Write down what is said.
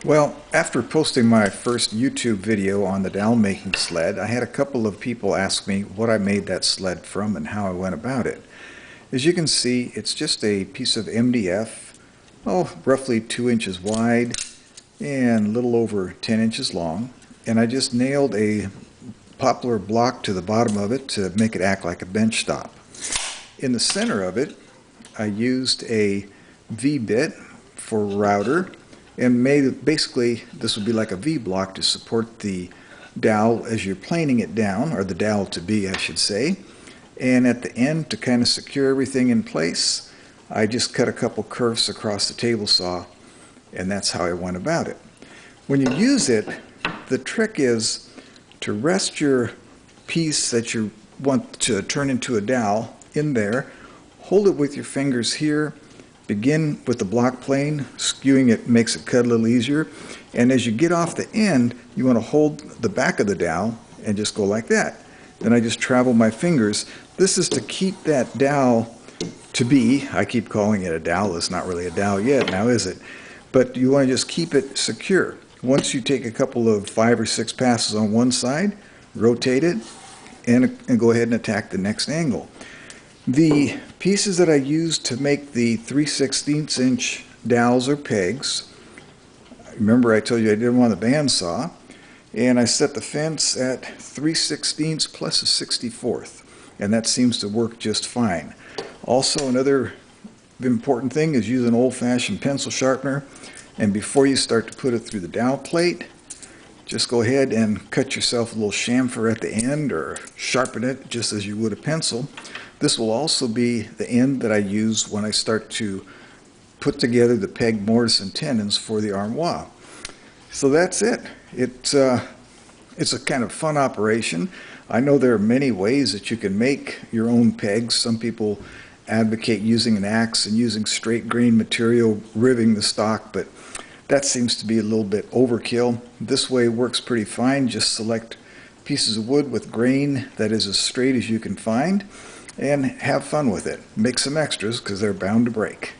Well, after posting my first YouTube video on the dowel making sled, I had a couple of people ask me what I made that sled from and how I went about it. As you can see, it's just a piece of MDF, roughly 2 inches wide and a little over 10 inches long. And I just nailed a poplar block to the bottom of it to make it act like a bench stop. In the center of it, I used a V-bit for router and made basically this would be like a V-block to support the dowel as you're planing it down, or the dowel to be, I should say. And at the end, to kind of secure everything in place, I just cut a couple curves across the table saw, and that's how I went about it. When you use it, the trick is to rest your piece that you want to turn into a dowel in there, hold it with your fingers here, begin with the block plane, skewing it makes it cut a little easier, and as you get off the end, you want to hold the back of the dowel and just go like that. Then I just travel my fingers. This is to keep that dowel to be, I keep calling it a dowel, it's not really a dowel yet, now is it? But you want to just keep it secure. Once you take a couple of 5 or 6 passes on one side, rotate it, and go ahead and attack the next angle. The pieces that I used to make the 3/16 inch dowels or pegs, remember I told you I did them on the bandsaw, and I set the fence at 3/16 plus a 64th, and that seems to work just fine. Also, another important thing is use an old-fashioned pencil sharpener, and before you start to put it through the dowel plate, just go ahead and cut yourself a little chamfer at the end, or sharpen it just as you would a pencil. This will also be the end that I use when I start to put together the peg mortise and tenons for the armoire. So that's it. It's a kind of fun operation. I know there are many ways that you can make your own pegs. Some people advocate using an axe and using straight grain material, riveting the stock, but that seems to be a little bit overkill. This way works pretty fine. Just select pieces of wood with grain that is as straight as you can find and have fun with it. Make some extras because they're bound to break.